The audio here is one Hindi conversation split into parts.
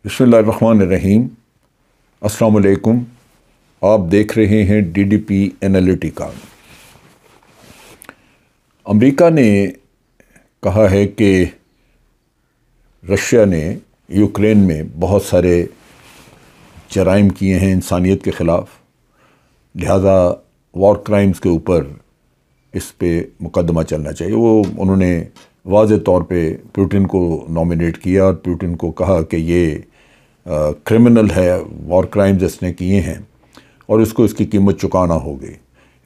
बिस्मिल्लाहिर्रहमानिर्रहीम। अस्सलाम वालेकुम। आप देख रहे हैं DDP एनालिटिका। अमेरिका ने कहा है कि रशिया ने यूक्रेन में बहुत सारे जराइम किए हैं इंसानियत के ख़िलाफ़, लिहाजा वॉर क्राइम्स के ऊपर इस पे मुकदमा चलना चाहिए। उन्होंने वाज़े तौर पे पुतिन को नॉमिनेट किया और पुतिन को कहा कि ये क्रिमिनल है, वॉर क्राइम्स इसने किए हैं और इसको इसकी कीमत चुकाना होगी।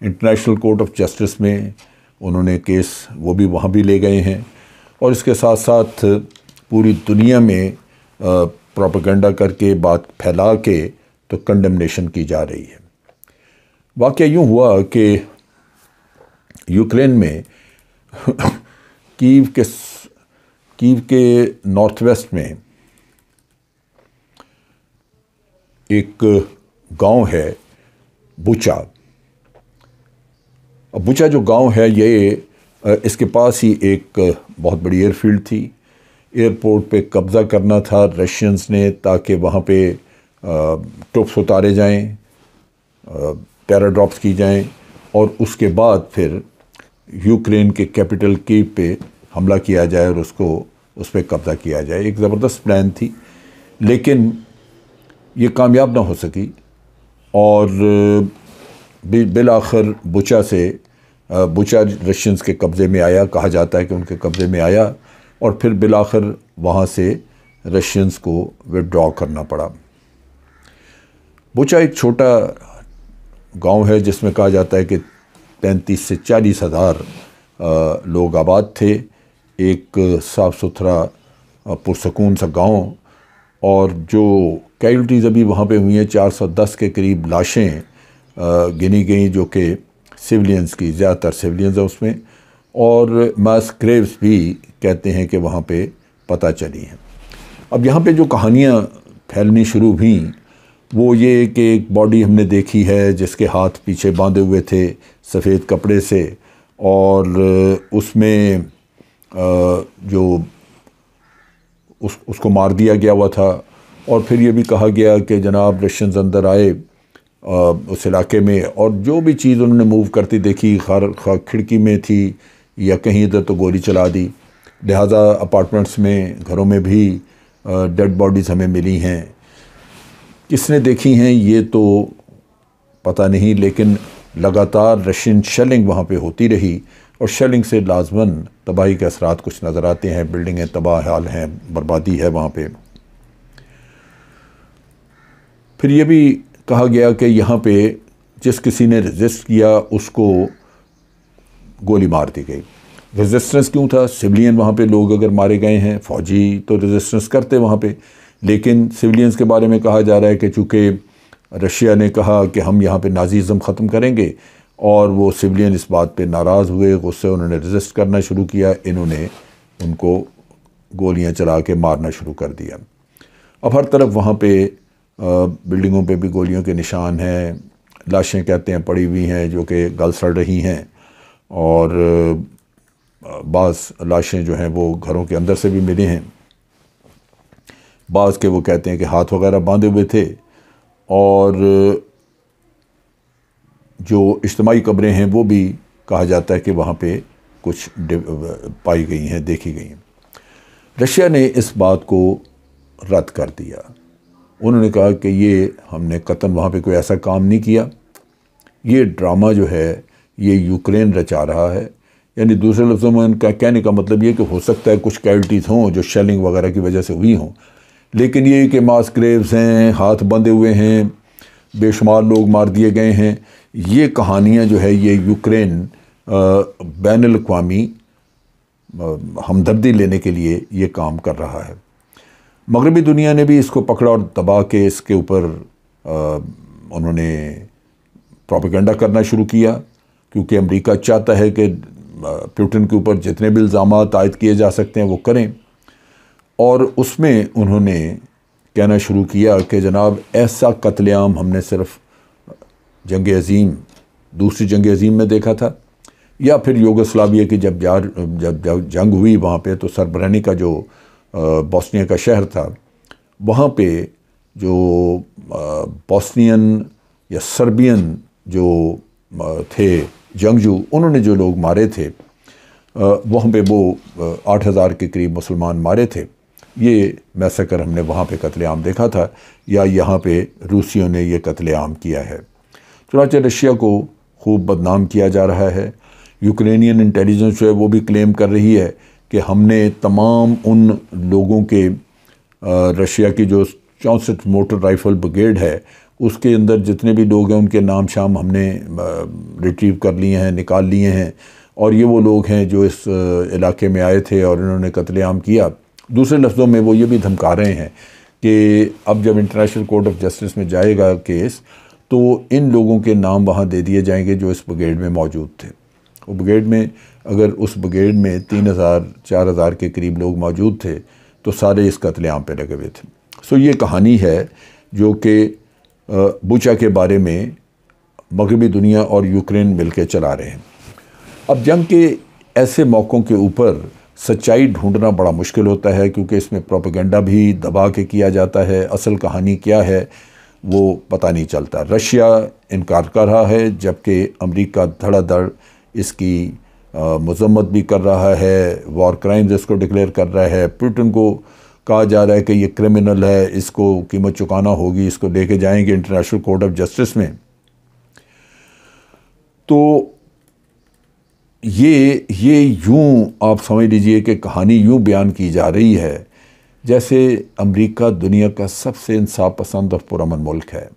इंटरनेशनल कोर्ट ऑफ जस्टिस में उन्होंने केस वो भी वहाँ भी ले गए हैं और इसके साथ साथ पूरी दुनिया में प्रोपेगेंडा करके बात फैला के तो कंडेमनेशन की जा रही है। वाक़या यूँ हुआ कि यूक्रेन में कीव के नॉर्थ वेस्ट में एक गांव है बुचा। अब बुचा जो गांव है ये इसके पास ही एक बहुत बड़ी एयरफील्ड थी। एयरपोर्ट पे कब्ज़ा करना था रशियंस ने ताकि वहाँ पे ट्रुप्स उतारे जाएं, पैराड्रॉप्स की जाएं और उसके बाद फिर यूक्रेन के कैपिटल कीव पे हमला किया जाए और उस पर कब्ज़ा किया जाए। एक ज़बरदस्त प्लान थी, लेकिन ये कामयाब ना हो सकी और बिल आखिर बुचा रशियंस के कब्ज़े में आया। कहा जाता है कि उनके कब्ज़े में आया और फिर बिल आखिर वहाँ से रशियंस को विड्रॉ करना पड़ा। बुचा एक छोटा गांव है जिसमें कहा जाता है कि 35 से 40 हज़ार लोग आबाद थे। एक साफ़ सुथरा पुरसकून सा गांव, और जो कैजुअल्टीज़ अभी वहाँ पे हुई हैं 410 के करीब लाशें गिनी गई जो कि सिविलियंस की, ज़्यादातर सिविलियंस है उसमें, और मास ग्रेव्स भी कहते हैं कि वहाँ पे पता चली हैं। अब यहाँ पे जो कहानियाँ फैलनी शुरू हुई वो ये कि एक बॉडी हमने देखी है जिसके हाथ पीछे बांधे हुए थे सफ़ेद कपड़े से, और उसमें जो उसको मार दिया गया हुआ था। और फिर ये भी कहा गया कि जनाब रशियंस अंदर आए उस इलाके में और जो भी चीज़ उन्होंने मूव करती देखी, खिड़की में थी या कहीं इधर, तो गोली चला दी। लिहाजा अपार्टमेंट्स में, घरों में भी डेड बॉडीज़ हमें मिली हैं। किसने देखी हैं ये तो पता नहीं, लेकिन लगातार रशियन शेलिंग वहाँ पे होती रही और शेलिंग से लाजमन तबाही के असरात कुछ नज़र आते हैं। बिल्डिंगें तबाह हाल हैं, बर्बादी है वहाँ पे। फिर ये भी कहा गया कि यहाँ पे जिस किसी ने रेजिस्ट किया उसको गोली मार दी गई। रेजिस्टेंस क्यों था? सिविलियन वहाँ पे लोग अगर मारे गए हैं, फ़ौजी तो रेजिस्टेंस करते वहाँ पे, लेकिन सिविलियंस के बारे में कहा जा रहा है कि चूँकि रशिया ने कहा कि हम यहाँ पे नाज़ीज़म ख़त्म करेंगे और वो सिविलियन इस बात पे नाराज़ हुए, गुस्से, उन्होंने रेजिस्ट करना शुरू किया। इन्होंने उनको गोलियाँ चला के मारना शुरू कर दिया। अब हर तरफ वहाँ पे बिल्डिंगों पे भी गोलियों के निशान हैं। लाशें कहते हैं पड़ी हुई हैं जो कि गल सड़ रही हैं, और बाज़ लाशें जो हैं वो घरों के अंदर से भी मिली हैं। बाज़ के वो कहते हैं कि हाथ वगैरह बांधे हुए थे, और जो इज्तिमाई कब्रें हैं वो भी कहा जाता है कि वहाँ पे कुछ पाई गई हैं, देखी गई हैं। रशिया ने इस बात को रद्द कर दिया। उन्होंने कहा कि ये हमने कतन वहाँ पे कोई ऐसा काम नहीं किया, ये ड्रामा जो है ये यूक्रेन रचा रहा है। यानी दूसरे लफ्ज़ों में उनका कहने का मतलब ये कि हो सकता है कुछ कैजुअल्टीज़ हों जो शेलिंग वगैरह की वजह से हुई हों, लेकिन ये कि मास ग्रेव्स हैं, हाथ बंधे हुए हैं, बेशुमार लोग मार दिए गए हैं, ये कहानियाँ जो है ये यूक्रेन बैनुल-अक़वामी हमदर्दी लेने के लिए ये काम कर रहा है। मगरबी दुनिया ने भी इसको पकड़ा और दबा के इसके ऊपर उन्होंने प्रोपेगेंडा करना शुरू किया, क्योंकि अमेरिका चाहता है कि पुतिन के ऊपर जितने भी इल्ज़ामात आयद किए जा सकते हैं वो करें। और उसमें उन्होंने कहना शुरू किया कि जनाब ऐसा कत्लेआम हमने सिर्फ जंग अज़ीम, दूसरी जंग अज़ीम में देखा था, या फिर यूगोस्लाविया की जब जंग हुई वहाँ पे, तो सरबरनी का जो बोस्निया का शहर था वहाँ पे जो बॉस्नियन या सर्बियन जो थे जंगजू, उन्होंने जो लोग मारे थे वहाँ पे वो 8,000 के करीब मुसलमान मारे थे। ये मैसेकर हमने वहाँ पे कत्लेआम देखा था, या यहाँ पे रूसियों ने ये कत्लेआम किया है। चुनांचे रशिया को खूब बदनाम किया जा रहा है। यूक्रेनियन इंटेलिजेंस जो है वो भी क्लेम कर रही है कि हमने तमाम उन लोगों के रशिया की जो 64 मोटर राइफ़ल ब्रिगेड है उसके अंदर जितने भी लोग हैं उनके नाम शाम हमने रिट्रीव कर लिए हैं, निकाल लिए हैं, और ये वो लोग हैं जो इस इलाके में आए थे और इन्होंने कत्लेआम किया। दूसरे लफ्ज़ों में वो ये भी धमका रहे हैं कि अब जब इंटरनेशनल कोर्ट ऑफ जस्टिस में जाएगा केस, तो इन लोगों के नाम वहाँ दे दिए जाएंगे जो इस ब्रिगेड में मौजूद थे। वो ब्रिगेड में अगर उस ब्रिगेड में 3,000-4,000 के करीब लोग मौजूद थे तो सारे इस कत्लेआम पे लगे हुए थे। सो ये कहानी है जो कि बुचा के बारे में मगरबी दुनिया और यूक्रेन मिलकर चला रहे हैं। अब जंग के ऐसे मौक़ों के ऊपर सच्चाई ढूंढना बड़ा मुश्किल होता है, क्योंकि इसमें प्रोपेगेंडा भी दबा के किया जाता है। असल कहानी क्या है वो पता नहीं चलता। रशिया इनकार कर रहा है, जबकि अमेरिका धड़ाधड़ इसकी मजम्मत भी कर रहा है, वॉर क्राइम्स इसको डिक्लेयर कर रहा है। पुतिन को कहा जा रहा है कि ये क्रिमिनल है, इसको कीमत चुकाना होगी, इसको लेके जाएंगे इंटरनेशनल कोर्ट ऑफ जस्टिस में। तो ये यूं आप समझ लीजिए कि कहानी यूं बयान की जा रही है जैसे अमेरिका दुनिया का सबसे इंसाफ पसंद और पुरअमन मुल्क है।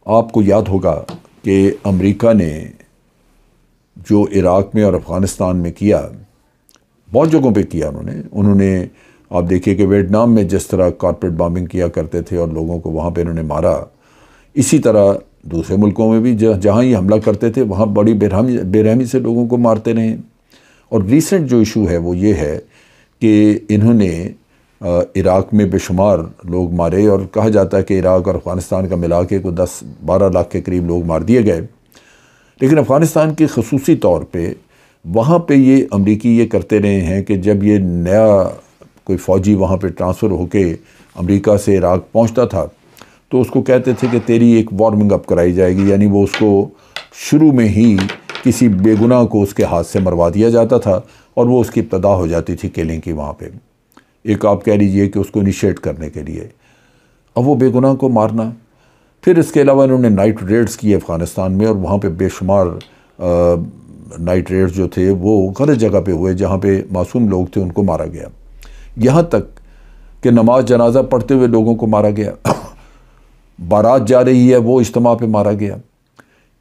आपको याद होगा कि अमेरिका ने जो इराक़ में और अफ़गानिस्तान में किया, बहुत जगहों पे किया उन्होंने आप देखिए कि वियतनाम में जिस तरह कारपेट बॉम्बिंग किया करते थे और लोगों को वहाँ पे इन्होंने मारा, इसी तरह दूसरे मुल्कों में भी जहाँ ये हमला करते थे वहाँ बड़ी बेरहमी से लोगों को मारते रहे। और रीसेंट जो इशू है वो ये है कि इन्होंने इराक़ में बेशुमार लोग मारे, और कहा जाता है कि इराक़ और अफ़गानिस्तान का मिला के कोई 10-12 लाख के करीब लोग मार दिए गए। लेकिन अफ़गानिस्तान के ख़ुसूसी तौर पे वहाँ पे ये अमरीकी ये करते रहे हैं कि जब ये नया कोई फ़ौजी वहाँ पे ट्रांसफ़र होके अमेरिका से इराक़ पहुँचता था तो उसको कहते थे कि तेरी एक वार्मिंग अप कराई जाएगी, यानी वो उसको शुरू में ही किसी बेगुनाह को उसके हाथ से मरवा दिया जाता था और वो उसकी इब्तदा हो जाती थी किलिंग की वहाँ पे, एक आप कह लीजिए कि उसको इनिशिएट करने के लिए। अब वो बेगुनाह को मारना, फिर इसके अलावा इन्होंने नाइट रेड्स किए अफ़गानिस्तान में, और वहाँ पे बेशुमार नाइट रेड्स जो थे वो गलत जगह पे हुए जहाँ पे मासूम लोग थे उनको मारा गया, यहाँ तक कि नमाज जनाजा पढ़ते हुए लोगों को मारा गया, बारात जा रही है वो इज्तिमा पे मारा गया।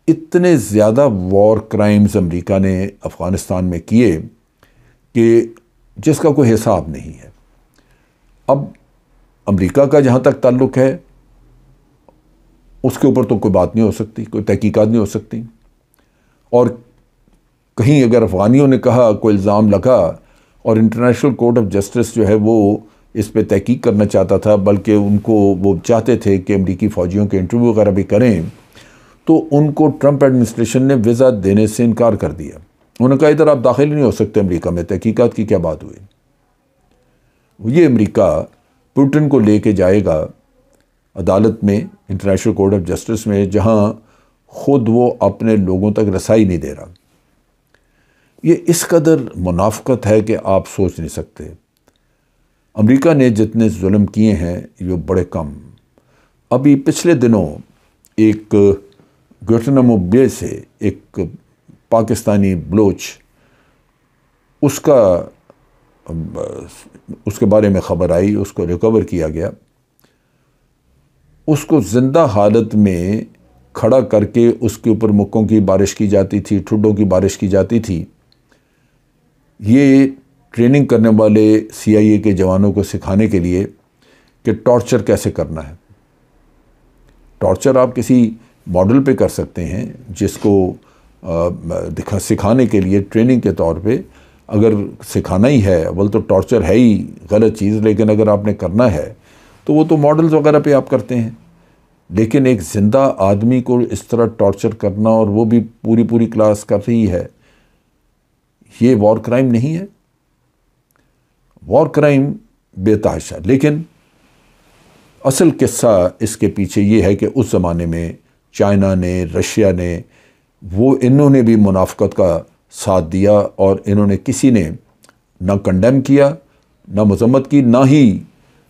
इतने ज़्यादा वॉर क्राइम्स अमेरिका ने अफ़गानिस्तान में किए कि जिसका कोई हिसाब नहीं है। अब अमेरिका का जहाँ तक ताल्लुक़ है उसके ऊपर तो कोई बात नहीं हो सकती, कोई तहकीकात नहीं हो सकती, और कहीं अगर अफ़गानियों ने कहा, कोई इल्ज़ाम लगा और इंटरनेशनल कोर्ट ऑफ जस्टिस जो है वो इस पे तहकीक करना चाहता था, बल्कि उनको वो चाहते थे कि अमेरिकी फ़ौजियों के इंटरव्यू वगैरह भी करें, तो उनको ट्रंप एडमिनिस्ट्रेशन ने वीज़ा देने से इनकार कर दिया। उन्होंने कहा इधर आप दाखिल नहीं हो सकते अमेरिका में, तहकीकात की क्या बात हुई। ये अमेरिका पुतिन को लेके जाएगा अदालत में, इंटरनेशनल कोर्ट ऑफ जस्टिस में, जहां ख़ुद वो अपने लोगों तक रसाई नहीं दे रहा। ये इस कदर मुनाफ़क़त है कि आप सोच नहीं सकते। अमेरिका ने जितने जुल्म किए हैं ये बड़े कम। अभी पिछले दिनों एक गुआंटानामो बे से एक पाकिस्तानी बलोच, उसके बारे में ख़बर आई, उसको रिकवर किया गया, उसको ज़िंदा हालत में खड़ा करके उसके ऊपर मुक्कों की बारिश की जाती थी, ठुड्डों की बारिश की जाती थी। ये ट्रेनिंग करने वाले CIA के जवानों को सिखाने के लिए कि टॉर्चर कैसे करना है। टॉर्चर आप किसी मॉडल पे कर सकते हैं जिसको सिखाने के लिए ट्रेनिंग के तौर पे अगर सिखाना ही है, अव्वल तो टॉर्चर है ही गलत चीज़, लेकिन अगर आपने करना है तो वो तो मॉडल्स वगैरह पे आप करते हैं। लेकिन एक ज़िंदा आदमी को इस तरह टॉर्चर करना, और वो भी पूरी क्लास कर रही है, ये वॉर क्राइम नहीं है। वॉर क्राइम बेतहाशा। लेकिन असल किस्सा इसके पीछे ये है कि उस ज़माने में चाइना ने, रशिया ने, इन्होंने भी मुनाफ़क़त का साथ दिया और इन्होंने किसी ने ना कंडेम किया, ना मज़म्मत की, ना ही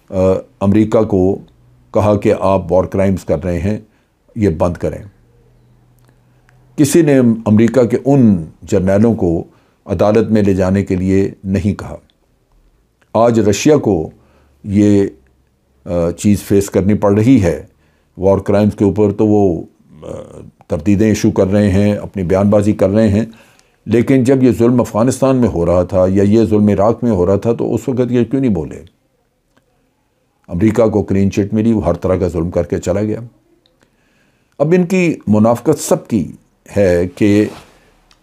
अमेरिका को कहा कि आप वॉर क्राइम्स कर रहे हैं, ये बंद करें। किसी ने अमेरिका के उन जर्नैलों को अदालत में ले जाने के लिए नहीं कहा। आज रशिया को ये चीज़ फेस करनी पड़ रही है वॉर क्राइम्स के ऊपर, तो वो तरदीदें इशू कर रहे हैं, अपनी बयानबाजी कर रहे हैं। लेकिन जब ये जुल्म अफ़गानिस्तान में हो रहा था या ये जुल्म इराक़ में हो रहा था, तो उस वक़्त ये क्यों नहीं बोले? अमेरिका को क्लीन चिट मिली, वो हर तरह का जुल्म करके चला गया। अब इनकी मुनाफ़क़त सबकी है कि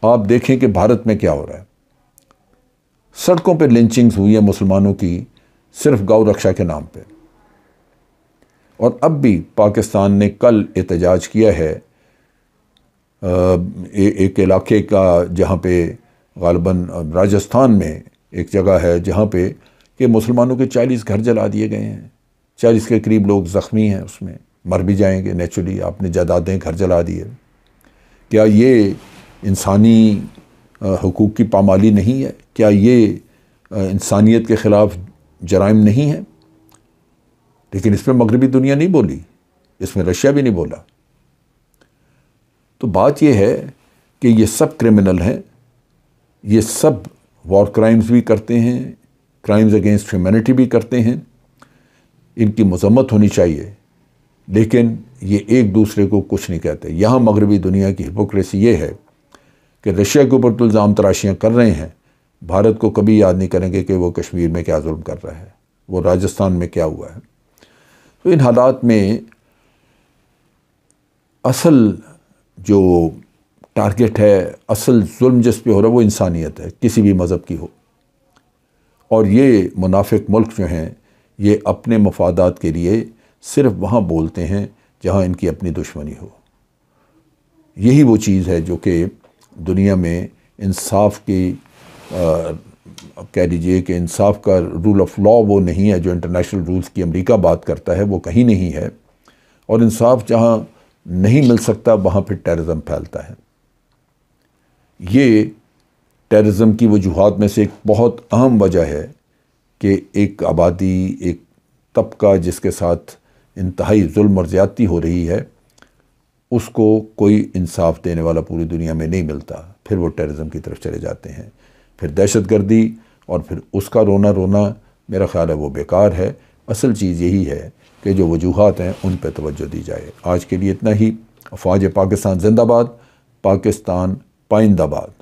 आप देखें कि भारत में क्या हो रहा है। सड़कों पे लिंचिंग्स हुई है मुसलमानों की सिर्फ गौ रक्षा के नाम पे। और अब भी पाकिस्तान ने कल एहतजाज किया है एक इलाके का, जहाँ पे ग़ालिबन राजस्थान में एक जगह है जहाँ पे कि मुसलमानों के 40 घर जला दिए गए हैं। 40 के करीब लोग ज़ख्मी हैं, उसमें मर भी जाएंगे नेचुरली। आपने जायदादें, घर जला दिए। क्या ये इंसानी हुकूक की पामाली नहीं है? क्या ये इंसानियत के ख़िलाफ़ जराइम नहीं है? लेकिन इसमें मगरबी दुनिया नहीं बोली, इसमें रशिया भी नहीं बोला। तो बात यह है कि ये सब क्रिमिनल हैं, ये सब वॉर क्राइम्स भी करते हैं, क्राइम्स अगेंस्ट ह्यूमैनिटी भी करते हैं। इनकी मज़म्मत होनी चाहिए, लेकिन ये एक दूसरे को कुछ नहीं कहते। यहाँ मगरबी दुनिया की हिपोक्रेसी ये है कि रशिया के ऊपर तो इल्ज़ाम तराशियाँ कर रहे हैं, भारत को कभी याद नहीं करेंगे कि वो कश्मीर में क्या जुल्म कर रहा है, वो राजस्थान में क्या हुआ है। तो इन हालात में असल जो टारगेट है, असल जुल्म जिस पे हो रहा है, वो इंसानियत है, किसी भी मज़हब की हो। और ये मुनाफिक मुल्क जो हैं, ये अपने मफादात के लिए सिर्फ वहाँ बोलते हैं जहाँ इनकी अपनी दुश्मनी हो। यही वो चीज़ है जो कि दुनिया में इंसाफ की कह लीजिए कि इंसाफ का रूल ऑफ लॉ वो नहीं है जो इंटरनेशनल रूल्स की अमेरिका बात करता है, वो कहीं नहीं है। और इंसाफ जहाँ नहीं मिल सकता वहाँ फिर टेररिज्म फैलता है। ये टेररिज्म की वजूहात में से एक बहुत अहम वजह है कि एक आबादी, एक तबका जिसके साथ इंतहाई जुल्म और ज़्यादती हो रही है, उसको कोई इंसाफ देने वाला पूरी दुनिया में नहीं मिलता। फिर वो टेररिज्म की तरफ चले जाते हैं, फिर दहशतगर्दी, और फिर उसका रोना रोना मेरा ख़्याल है वो बेकार है। असल चीज़ यही है कि जो वजूहात हैं उन पर तवज्जो दी जाए। आज के लिए इतना ही। अफ़वाज पाकिस्तान जिंदाबाद, पाकिस्तान पाइंदाबाद।